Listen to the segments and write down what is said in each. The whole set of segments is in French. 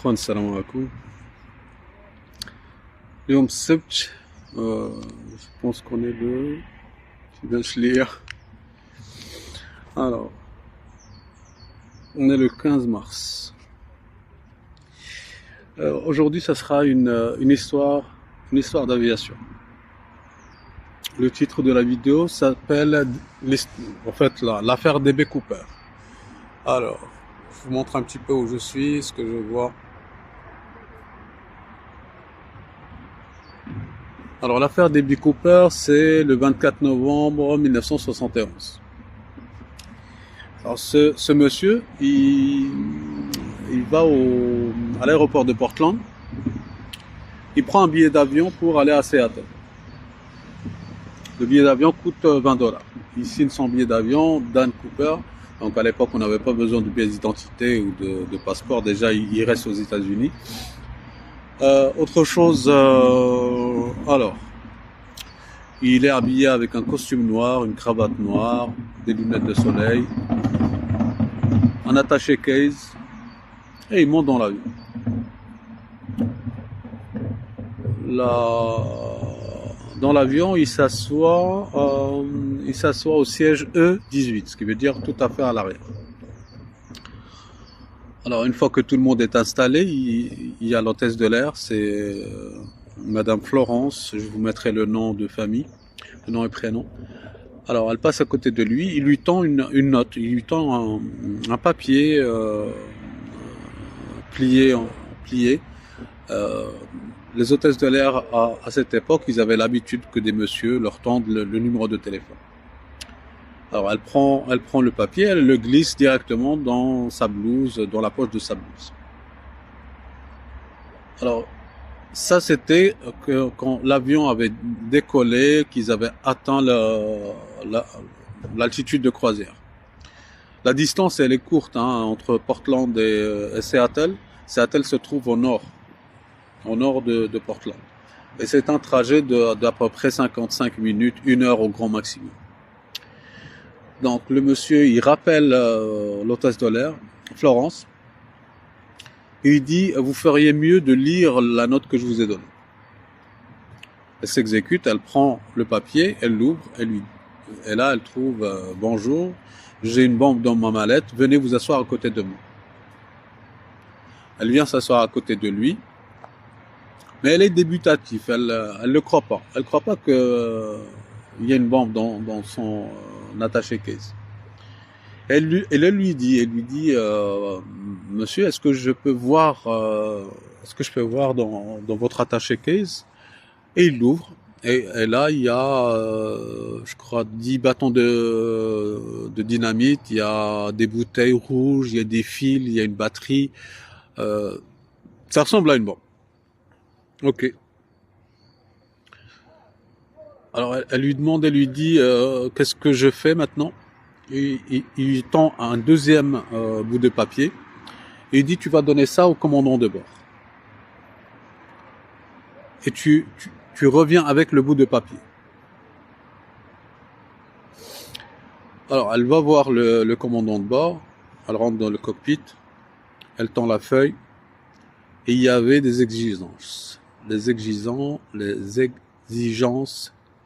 إخوان السلام عليكم. اليوم السبت je pense qu'on est le je viens de lire. Alors, on est le 15 mars. Aujourd'hui, ça sera une histoire d'aviation. Le titre de la vidéo s'appelle en fait l'affaire DB Cooper. Alors, je vous montre un petit peu où je suis, ce que je vois. Alors, l'affaire DB Cooper, c'est le 24 novembre 1971. Alors, ce monsieur, il va à l'aéroport de Portland. Il prend un billet d'avion pour aller à Seattle. Le billet d'avion coûte $20. Il signe son billet d'avion, Dan Cooper. Donc, à l'époque, on n'avait pas besoin de pièce d'identité ou de passeport. Déjà, il reste aux États-Unis. Autre chose, alors, il est habillé avec un costume noir, une cravate noire, des lunettes de soleil, un attaché case, et il monte dans l'avion. Dans l'avion, il s'assoit au siège E18, ce qui veut dire tout à fait à l'arrière. Alors, une fois que tout le monde est installé, il y a l'hôtesse de l'air, c'est Madame Florence, je vous mettrai le nom de famille, le nom et prénom. Alors, elle passe à côté de lui, il lui tend une note, il lui tend un papier plié. Les hôtesses de l'air, à cette époque, ils avaient l'habitude que des messieurs leur tendent le numéro de téléphone. Alors, elle prend le papier, elle le glisse directement dans sa blouse, dans la poche de sa blouse. Alors, ça, c'était quand l'avion avait décollé, qu'ils avaient atteint l'altitude de croisière. La distance, elle est courte, entre Portland et Seattle. Seattle se trouve au nord de Portland. Et c'est un trajet d'à peu près 55 minutes, 1 heure au grand maximum. Donc le monsieur, il rappelle l'hôtesse de l'air, Florence, et il dit « Vous feriez mieux de lire la note que je vous ai donnée ». Elle s'exécute, elle prend le papier, elle l'ouvre, et là elle trouve « Bonjour, j'ai une bombe dans ma mallette, venez vous asseoir à côté de moi ». Elle vient s'asseoir à côté de lui, mais elle est débutative, elle ne croit pas. Elle ne croit pas qu'il y ait une bombe dans son attaché case. Elle lui dit, monsieur, est-ce que je peux voir dans votre attaché case? Et il l'ouvre, et là il y a, je crois, 10 bâtons de dynamite, il y a des bouteilles rouges, il y a des fils, il y a une batterie. Ça ressemble à une bombe. Ok. Alors elle lui demande, elle lui dit qu'est-ce que je fais maintenant? Il lui tend un deuxième bout de papier et il dit tu vas donner ça au commandant de bord. Et tu reviens avec le bout de papier. Alors elle va voir le commandant de bord, elle rentre dans le cockpit, elle tend la feuille et il y avait des exigences. Les exigences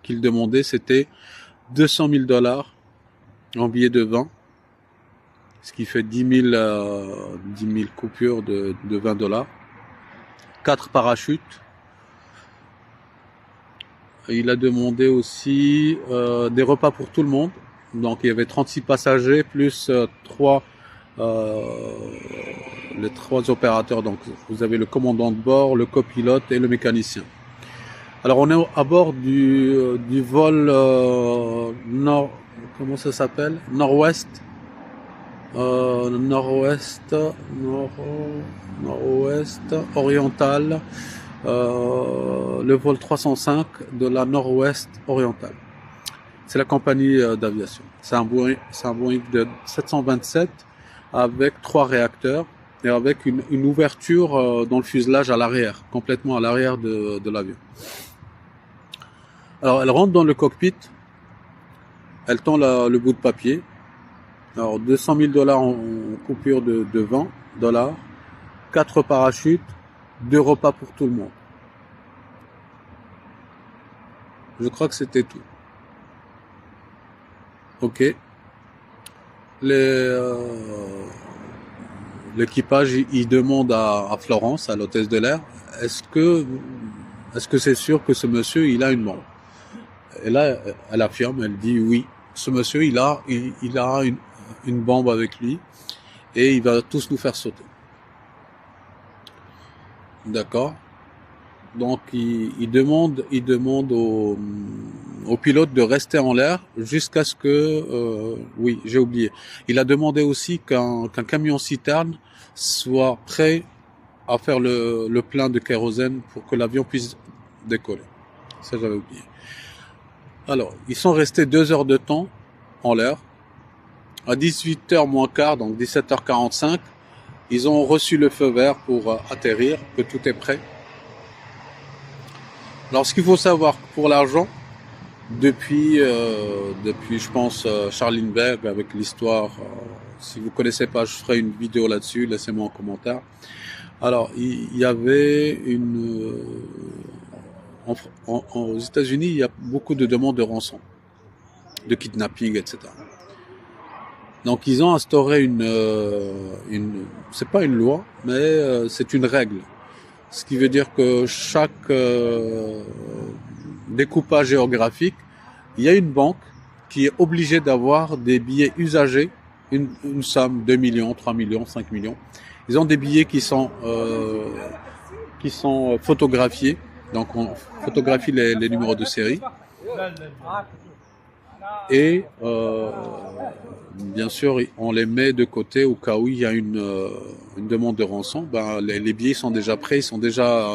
qu'il demandait, c'était $200 000 en billets de 20, ce qui fait 10 000 coupures de $20, 4 parachutes. Il a demandé aussi des repas pour tout le monde, donc il y avait 36 passagers plus les 3 opérateurs, donc vous avez le commandant de bord, le copilote et le mécanicien. Alors on est à bord du vol nord, comment ça s'appelle? Nord-ouest oriental, le vol 305 de la nord-ouest orientale. C'est la compagnie d'aviation. C'est un Boeing de 727 avec 3 réacteurs et avec une ouverture dans le fuselage à l'arrière, complètement à l'arrière de l'avion. Alors elle rentre dans le cockpit, elle tend le bout de papier. Alors $200 000 en coupure de $20, 4 parachutes, 2 repas pour tout le monde. Je crois que c'était tout. Ok. L'équipage, il demande à Florence, à l'hôtesse de l'air, est-ce que c'est sûr que ce monsieur, il a une bombe? Et là, elle affirme, elle dit oui. Ce monsieur, il a une bombe avec lui et il va tous nous faire sauter. D'accord. Donc, il demande au pilote de rester en l'air jusqu'à ce que, oui, j'ai oublié. Il a demandé aussi qu'un camion citerne soit prêt à faire le plein de kérosène pour que l'avion puisse décoller. Ça, j'avais oublié. Alors, ils sont restés 2 heures de temps en l'air. À 18h moins quart, donc 17h45, ils ont reçu le feu vert pour atterrir, que tout est prêt. Alors, ce qu'il faut savoir pour l'argent, depuis je pense Charles Lindbergh avec l'histoire, si vous connaissez pas, je ferai une vidéo là-dessus, laissez-moi en commentaire. Alors, il y avait aux États-Unis, il y a beaucoup de demandes de rançon, de kidnapping, etc. Donc, ils ont instauré c'est pas une loi, mais c'est une règle. Ce qui veut dire que chaque découpage géographique, il y a une banque qui est obligée d'avoir des billets usagés, une somme, 2 millions, 3 millions, 5 millions. Ils ont des billets qui sont photographiés, donc on photographie les numéros de série. Et bien sûr, on les met de côté au cas où il y a une demande de rançon. Ben, les billets sont déjà prêts, ils sont déjà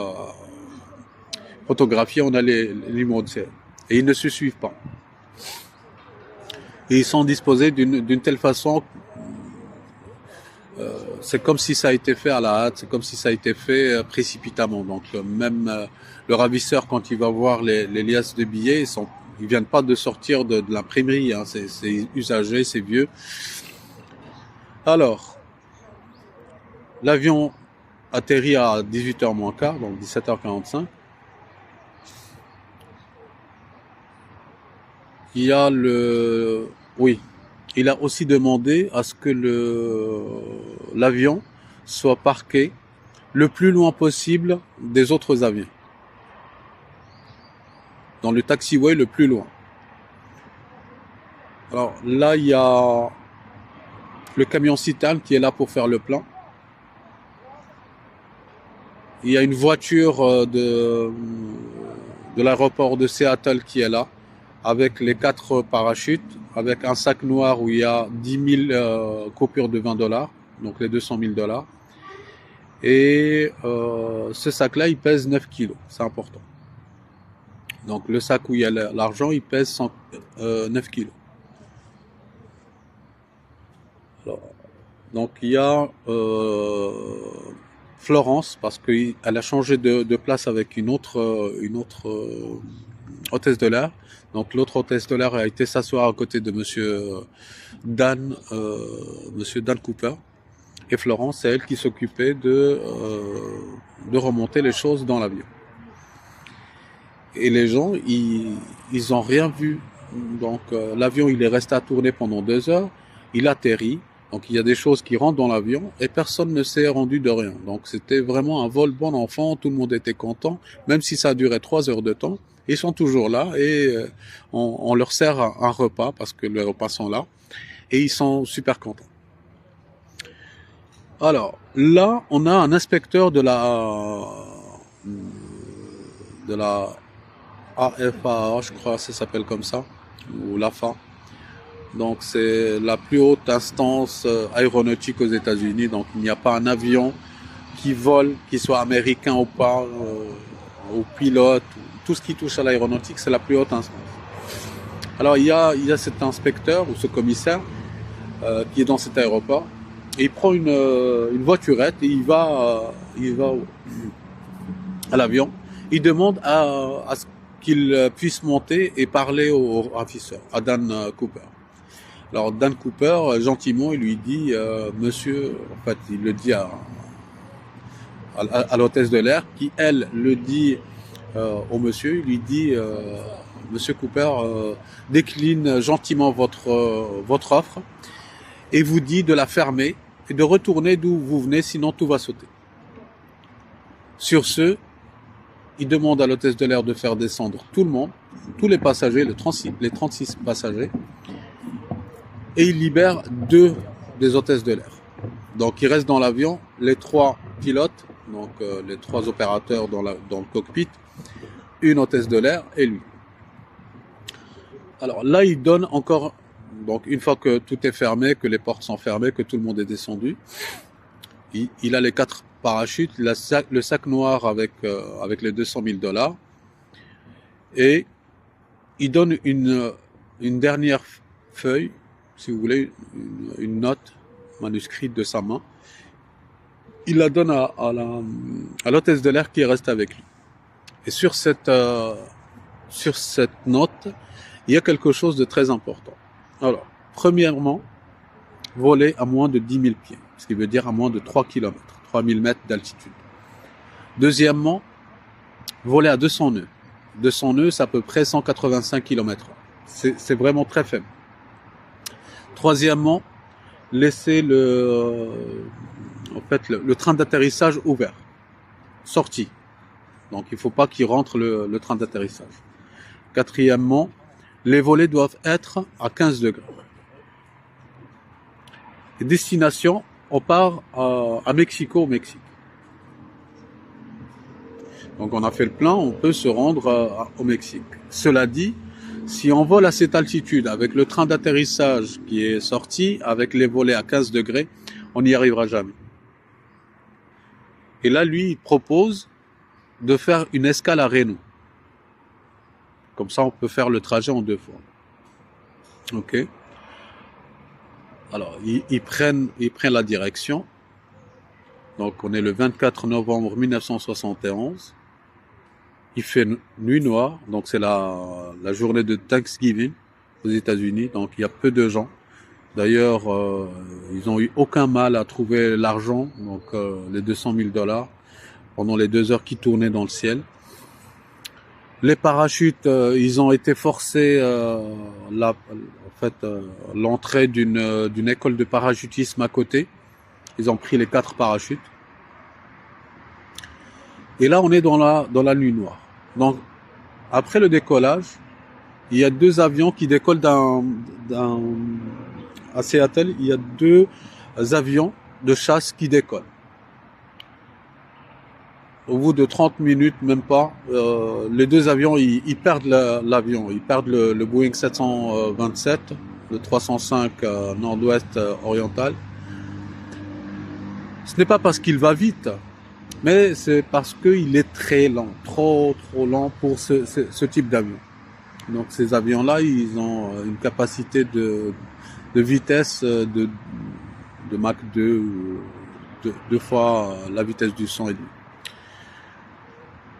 photographiés, on a les numéros de série. Et ils ne se suivent pas. Et ils sont disposés d'une telle façon, c'est comme si ça a été fait à la hâte, c'est comme si ça a été fait précipitamment. Donc même le ravisseur, quand il va voir les liasses de billets, ils viennent pas de sortir de l'imprimerie, hein, c'est usagé, c'est vieux. Alors, l'avion atterrit à 18h moins quart, donc 17h45. Il a aussi demandé à ce que l'avion soit parqué le plus loin possible des autres avions. Dans le taxiway le plus loin. Alors là, il y a le camion citerne qui est là pour faire le plein. Il y a une voiture de l'aéroport de Seattle qui est là, avec les 4 parachutes, avec un sac noir où il y a 10 000 coupures de $20, donc les 200 000 $. Et ce sac-là, il pèse 9 kilos, c'est important. Donc le sac où il y a l'argent, il pèse 9 kilos. Alors, donc il y a Florence, parce qu'elle a changé de place avec une autre hôtesse de l'air. Donc l'autre hôtesse de l'air a été s'asseoir à côté de monsieur Dan Cooper. Et Florence, c'est elle qui s'occupait de remonter les choses dans l'avion. Et les gens, ils ont rien vu. Donc l'avion, il est resté à tourner pendant 2 heures. Il atterrit. Donc il y a des choses qui rentrent dans l'avion et personne ne s'est rendu de rien. Donc c'était vraiment un vol bon enfant. Tout le monde était content, même si ça a duré 3 heures de temps. Ils sont toujours là et on leur sert un repas parce que les repas sont là et ils sont super contents. Alors là, on a un inspecteur de la AFAA, je crois que ça s'appelle comme ça, ou l'AFA. Donc c'est la plus haute instance aéronautique aux États-Unis. Donc il n'y a pas un avion qui vole, qui soit américain ou pas, ou pilote, tout ce qui touche à l'aéronautique, c'est la plus haute instance. Alors il y a cet inspecteur ou ce commissaire qui est dans cet aéroport. Et il prend une voiturette et il va à l'avion. Il demande à ce qu'il puisse monter et parler au ravisseur, à Dan Cooper. Alors Dan Cooper, gentiment, il lui dit, monsieur, en fait, il le dit à l'hôtesse de l'air, qui elle le dit au monsieur, il lui dit Monsieur Cooper décline gentiment votre offre et vous dit de la fermer et de retourner d'où vous venez, sinon tout va sauter. Sur ce, il demande à l'hôtesse de l'air de faire descendre tout le monde, tous les passagers, les 36 passagers, et il libère 2 des hôtesses de l'air. Donc il reste dans l'avion les 3 pilotes, donc les 3 opérateurs dans le cockpit, une hôtesse de l'air et lui. Alors là, il donne encore, donc une fois que tout est fermé, que les portes sont fermées, que tout le monde est descendu, il a les 4 parachutes, le sac noir avec les $200,000, et il donne une dernière feuille, si vous voulez, une note manuscrite de sa main. Il la donne à l'hôtesse de l'air qui reste avec lui. Et sur cette note, il y a quelque chose de très important. Alors, premièrement, voler à moins de 10 000 pieds, ce qui veut dire à moins de 3 km, 3000 mètres d'altitude. Deuxièmement, voler à 200 nœuds. 200 nœuds, c'est à peu près 185 km/h. C'est vraiment très faible. Troisièmement, laisser le train d'atterrissage ouvert, sorti. Donc il ne faut pas qu'il rentre le train d'atterrissage. Quatrièmement, les volets doivent être à 15 degrés. Et destination, on part à Mexico, au Mexique. Donc on a fait le plein, on peut se rendre au Mexique. Cela dit, si on vole à cette altitude, avec le train d'atterrissage qui est sorti, avec les volets à 15 degrés, on n'y arrivera jamais. Et là, lui, il propose de faire une escale à Reno. Comme ça, on peut faire le trajet en 2 fois. Ok. Alors, ils prennent la direction. Donc, on est le 24 novembre 1971. Il fait nuit noire. Donc, c'est la journée de Thanksgiving aux États-Unis. Donc, il y a peu de gens. D'ailleurs, ils n'ont eu aucun mal à trouver l'argent, donc les $200,000, pendant les 2 heures qui tournaient dans le ciel. Les parachutes, ils ont été forcés, l'entrée d'une école de parachutisme à côté. Ils ont pris les 4 parachutes. Et là, on est dans la nuit noire. Donc, après le décollage, il y a 2 avions qui décollent à Seattle. Il y a 2 avions de chasse qui décollent. Au bout de 30 minutes, même pas, les 2 avions, ils perdent l'avion. Ils perdent le Boeing 727, le 305 nord-ouest oriental. Ce n'est pas parce qu'il va vite, mais c'est parce qu'il est très lent, trop lent pour ce type d'avion. Donc ces avions-là, ils ont une capacité de vitesse de Mach 2 ou 2 fois la vitesse du son et demi.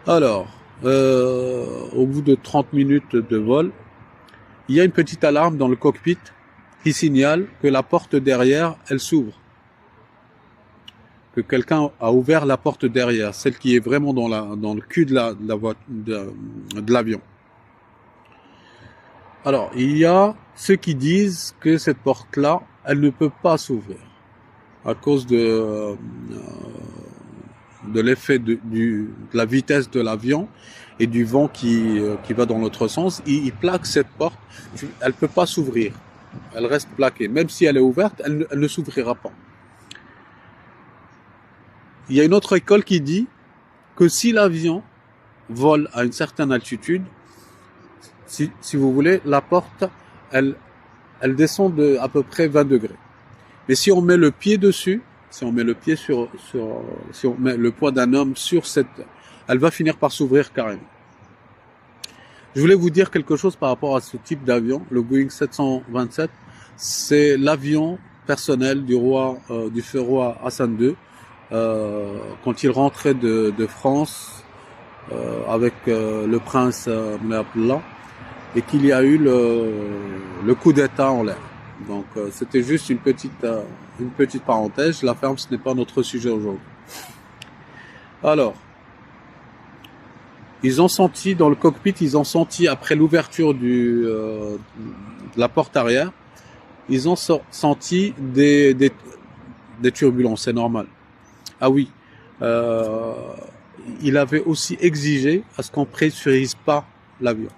Alors, au bout de 30 minutes de vol, il y a une petite alarme dans le cockpit qui signale que la porte derrière, elle s'ouvre. Que quelqu'un a ouvert la porte derrière, celle qui est vraiment dans le cul de l'avion. Alors, il y a ceux qui disent que cette porte-là, elle ne peut pas s'ouvrir à cause de l'effet de la vitesse de l'avion et du vent qui va dans l'autre sens. Il plaque cette porte, elle peut pas s'ouvrir. Elle reste plaquée. Même si elle est ouverte, elle ne s'ouvrira pas. Il y a une autre école qui dit que si l'avion vole à une certaine altitude, si vous voulez, la porte, elle descend de à peu près 20 degrés. Mais si on met le pied dessus, si on met le pied si on met le poids d'un homme sur elle va finir par s'ouvrir carrément. Je voulais vous dire quelque chose par rapport à ce type d'avion. Le Boeing 727, c'est l'avion personnel du feu roi Hassan II, quand il rentrait de France avec le prince Moulay Abdallah, et qu'il y a eu le coup d'État en l'air. Donc c'était juste une petite parenthèse. La ferme, ce n'est pas notre sujet aujourd'hui. Alors, ils ont senti, dans le cockpit, ils ont senti, après l'ouverture de la porte arrière, ils ont senti des turbulences, c'est normal. Ah oui, euh, il avait aussi exigé à ce qu'on pressurise pas l'avion.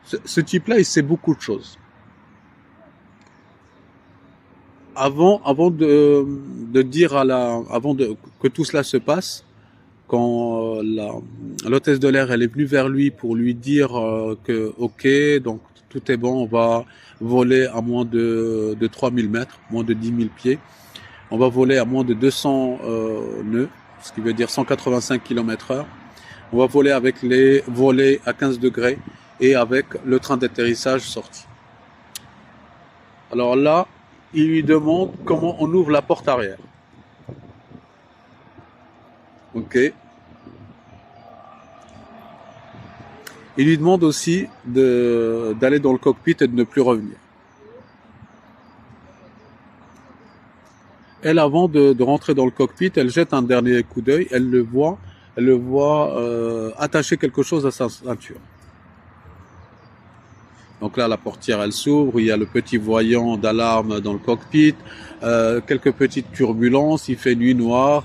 Ce type-là, il sait beaucoup de choses. Avant de dire que tout cela se passe, quand l'hôtesse de l'air elle est venue vers lui pour lui dire que ok, donc tout est bon, on va voler à moins de 3000 mètres, moins de 10 000 pieds, on va voler à moins de 200 nœuds, ce qui veut dire 185 km/h, on va voler avec les volets à 15 degrés et avec le train d'atterrissage sorti. Alors là, il lui demande comment on ouvre la porte arrière. Ok. Il lui demande aussi d'aller dans le cockpit et de ne plus revenir. Elle, avant de rentrer dans le cockpit, elle jette un dernier coup d'œil, elle le voit attacher quelque chose à sa ceinture. Donc là, la portière, elle s'ouvre, il y a le petit voyant d'alarme dans le cockpit, quelques petites turbulences, il fait nuit noire.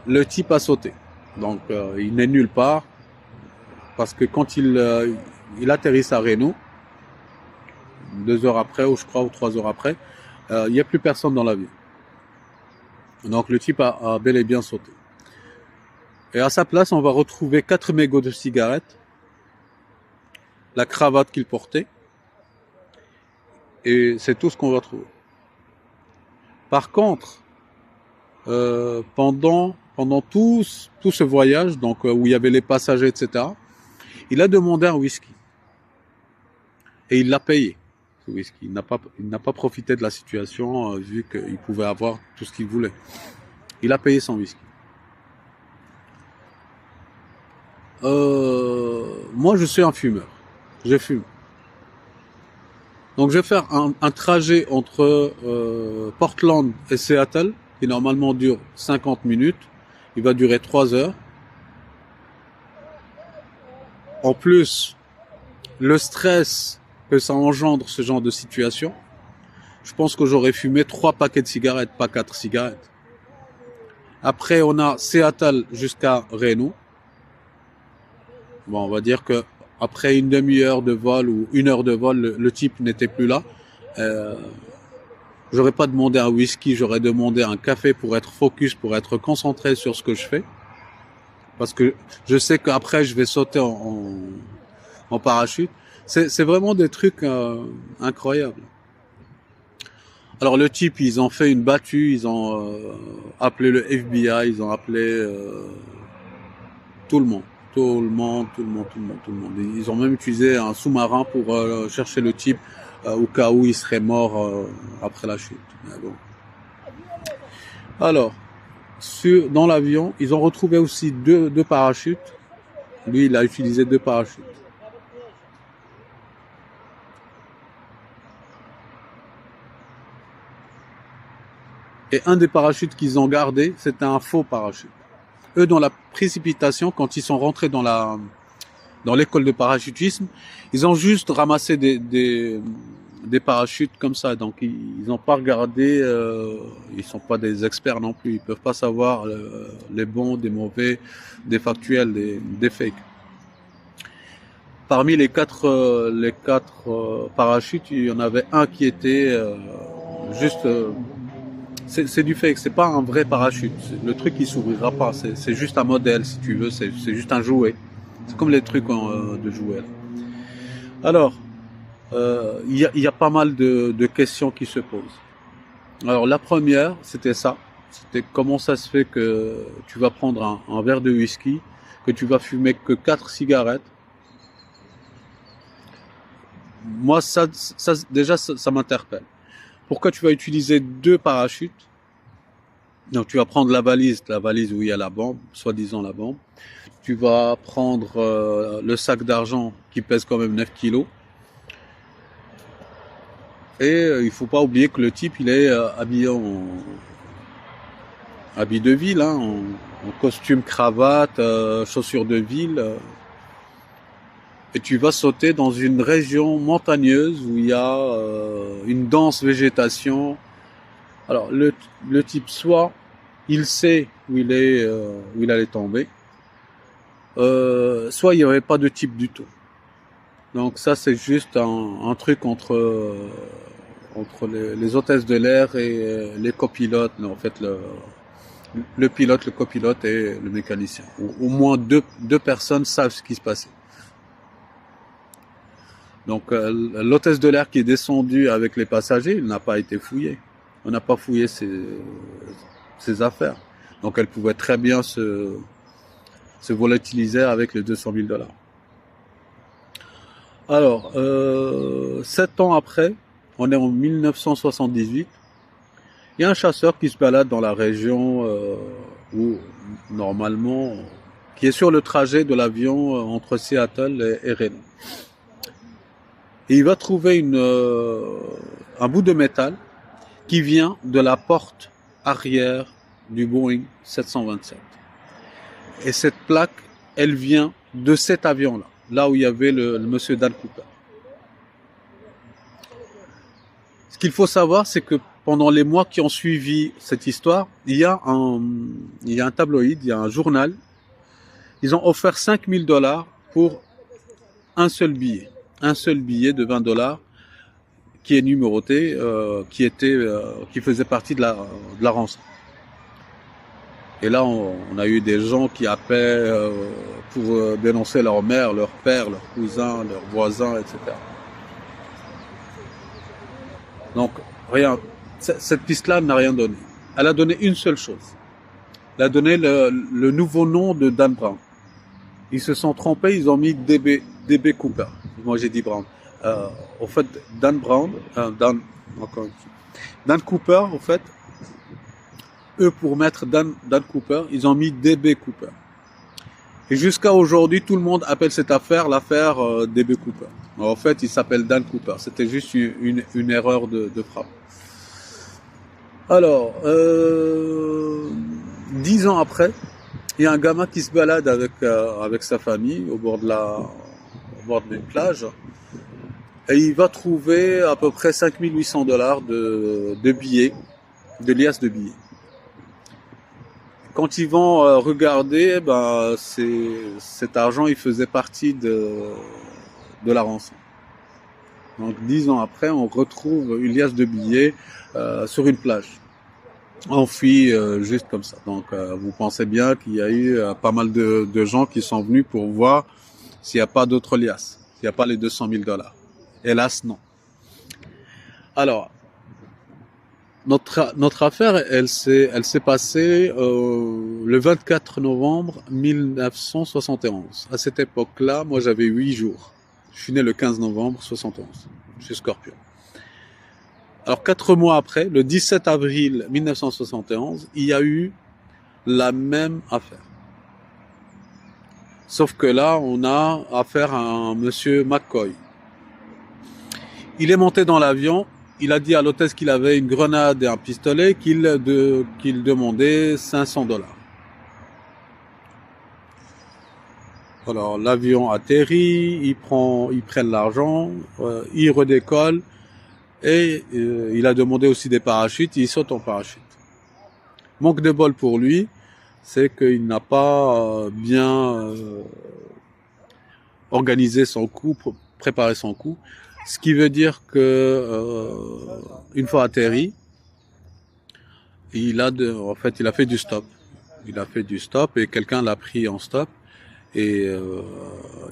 Le type a sauté. Donc, il n'est nulle part, parce que quand il atterrit à Reno, 2 heures après, ou je crois, ou 3 heures après, il n'y a plus personne dans l'avion. Donc, le type a bel et bien sauté. Et à sa place, on va retrouver 4 mégots de cigarettes, la cravate qu'il portait, et c'est tout ce qu'on va trouver. Par contre, pendant tout ce voyage, donc où il y avait les passagers, etc., il a demandé un whisky. Et il l'a payé, ce whisky. Il n'a pas profité de la situation, vu qu'il pouvait avoir tout ce qu'il voulait. Il a payé son whisky. Moi, je suis un fumeur. Je fume. Donc, je vais faire un trajet entre Portland et Seattle, qui normalement dure 50 minutes. Il va durer 3 heures. En plus, le stress que ça engendre ce genre de situation, je pense que j'aurais fumé 3 paquets de cigarettes, pas 4 cigarettes. Après, on a Seattle jusqu'à Reno. Bon, on va dire que après une demi-heure de vol ou 1 heure de vol, le type n'était plus là. J'aurais pas demandé un whisky, j'aurais demandé un café pour être focus, pour être concentré sur ce que je fais. Parce que je sais qu'après, je vais sauter en parachute. C'est vraiment des trucs incroyables. Alors le type, ils ont fait une battue, ils ont appelé le FBI, ils ont appelé tout le monde. Tout le monde. Ils ont même utilisé un sous-marin pour chercher le type au cas où il serait mort après la chute. Mais bon. Alors, dans l'avion, ils ont retrouvé aussi deux parachutes. Lui, il a utilisé 2 parachutes. Et un des parachutes qu'ils ont gardé, c'était un faux parachute. Eux, dans la précipitation, quand ils sont rentrés dans l'école de parachutisme, ils ont juste ramassé des parachutes comme ça. Donc, ils n'ont pas regardé, ils sont pas des experts non plus. Ils peuvent pas savoir les bons, des mauvais, des factuels, des fakes. Parmi les quatre parachutes, il y en avait un qui était juste... c'est du fake, c'est pas un vrai parachute. Le truc il s'ouvrira pas, c'est juste un modèle si tu veux, c'est juste un jouet. C'est comme les trucs de jouets. Alors, il y a pas mal de questions qui se posent. Alors la première, c'était ça. C'était comment ça se fait que tu vas prendre un verre de whisky, que tu vas fumer que 4 cigarettes. Moi, déjà, ça m'interpelle. Pourquoi tu vas utiliser 2 parachutes? Donc, tu vas prendre la valise où il y a la bombe, soi-disant la bombe. Tu vas prendre le sac d'argent qui pèse quand même 9 kilos. Et il faut pas oublier que le type, il est habillé habit de ville, hein, en costume, cravate, chaussures de ville, et tu vas sauter dans une région montagneuse où il y a une dense végétation. Alors le type, soit il sait où il allait tomber, soit il n'y avait pas de type du tout. Donc ça, c'est juste un truc entre les hôtesses de l'air et les copilotes. En fait, le pilote, le copilote et le mécanicien. Au moins deux personnes savent ce qui se passait. Donc l'hôtesse de l'air qui est descendue avec les passagers, il n'a pas été fouillé. On n'a pas fouillé ses affaires. Donc elle pouvait très bien se volatiliser avec les $200,000. Alors, 7 ans après, on est en 1978, il y a un chasseur qui se balade dans la région où, normalement, qui est sur le trajet de l'avion entre Seattle et Reno. Et il va trouver un bout de métal qui vient de la porte arrière du Boeing 727. Et cette plaque, elle vient de cet avion-là, là où il y avait le monsieur Dan Cooper. Ce qu'il faut savoir, c'est que pendant les mois qui ont suivi cette histoire, il y a un tabloïd, il y a un journal. Ils ont offert $5,000 pour un seul billet de $20 qui est numéroté, qui faisait partie de la rançon. Et là, on a eu des gens qui appelaient pour dénoncer leur mère, leur père, leurs cousins, leurs voisins, etc. Donc, rien. Cette piste-là n'a rien donné. Elle a donné une seule chose. Elle a donné le nouveau nom de Dan Brown. Ils se sont trompés, ils ont mis DB Cooper. Moi, j'ai dit Brown. Au fait, Dan Brown, Dan Cooper, au fait, eux, pour mettre Dan Cooper, ils ont mis DB Cooper. Et jusqu'à aujourd'hui, tout le monde appelle cette affaire l'affaire DB Cooper. Alors, en fait, il s'appelle Dan Cooper. C'était juste une erreur de frappe. Alors, 10 ans après, il y a un gamin qui se balade avec sa famille au bord d'une plage. Et il va trouver à peu près $5,800 de billets, de liasses de billets. Quand ils vont regarder, cet argent, il faisait partie de la rançon. Donc 10 ans après, on retrouve une liasse de billets sur une plage, enfouie juste comme ça. Donc vous pensez bien qu'il y a eu pas mal de gens qui sont venus pour voir s'il n'y a pas d'autres liasses, s'il n'y a pas les $200,000. Hélas, non. Alors, notre affaire, elle s'est passée le 24 novembre 1971. À cette époque-là, moi j'avais 8 jours. Je suis né le 15 novembre 71. Je suis Scorpion. Alors 4 mois après, le 17 avril 1971, il y a eu la même affaire. Sauf que là, on a affaire à un monsieur McCoy. Il est monté dans l'avion. Il a dit à l'hôtesse qu'il avait une grenade et un pistolet, qu'il demandait $500. Alors l'avion atterrit, ils prennent l'argent, ils redécollent et il a demandé aussi des parachutes, il saute en parachute. Manque de bol pour lui, c'est qu'il n'a pas bien organisé son coup, préparé son coup. Ce qui veut dire que une fois atterri, il a fait du stop. Il a fait du stop et quelqu'un l'a pris en stop. Et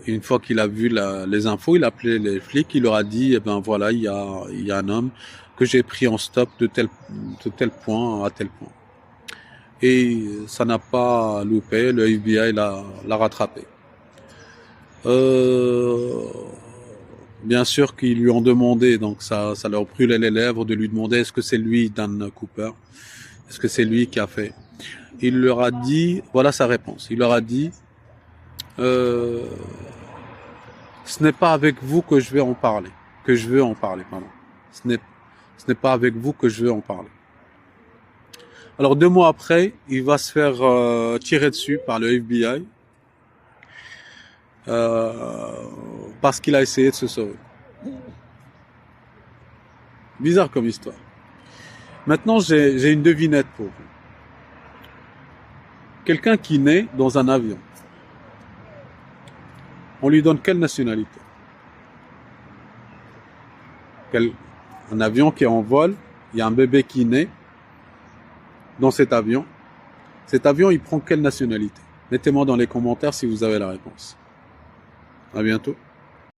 une fois qu'il a vu les infos, il a appelé les flics. Il leur a dit, voilà, il y a un homme que j'ai pris en stop de tel point à tel point. Et ça n'a pas loupé. Le FBI l'a rattrapé. Bien sûr qu'ils lui ont demandé, donc ça leur brûlait les lèvres de lui demander est-ce que c'est lui, Dan Cooper, est-ce que c'est lui qui a fait. Il leur a dit, voilà sa réponse, il leur a dit ce n'est pas avec vous que je veux en parler, pardon. Ce n'est pas avec vous que je veux en parler. Alors 2 mois après, il va se faire tirer dessus par le FBI parce qu'il a essayé de se sauver. Bizarre comme histoire. Maintenant, j'ai une devinette pour vous. Quelqu'un qui naît dans un avion, on lui donne quelle nationalité? Un avion qui est en vol, il y a un bébé qui naît dans cet avion. Cet avion, il prend quelle nationalité? Mettez-moi dans les commentaires si vous avez la réponse. À bientôt.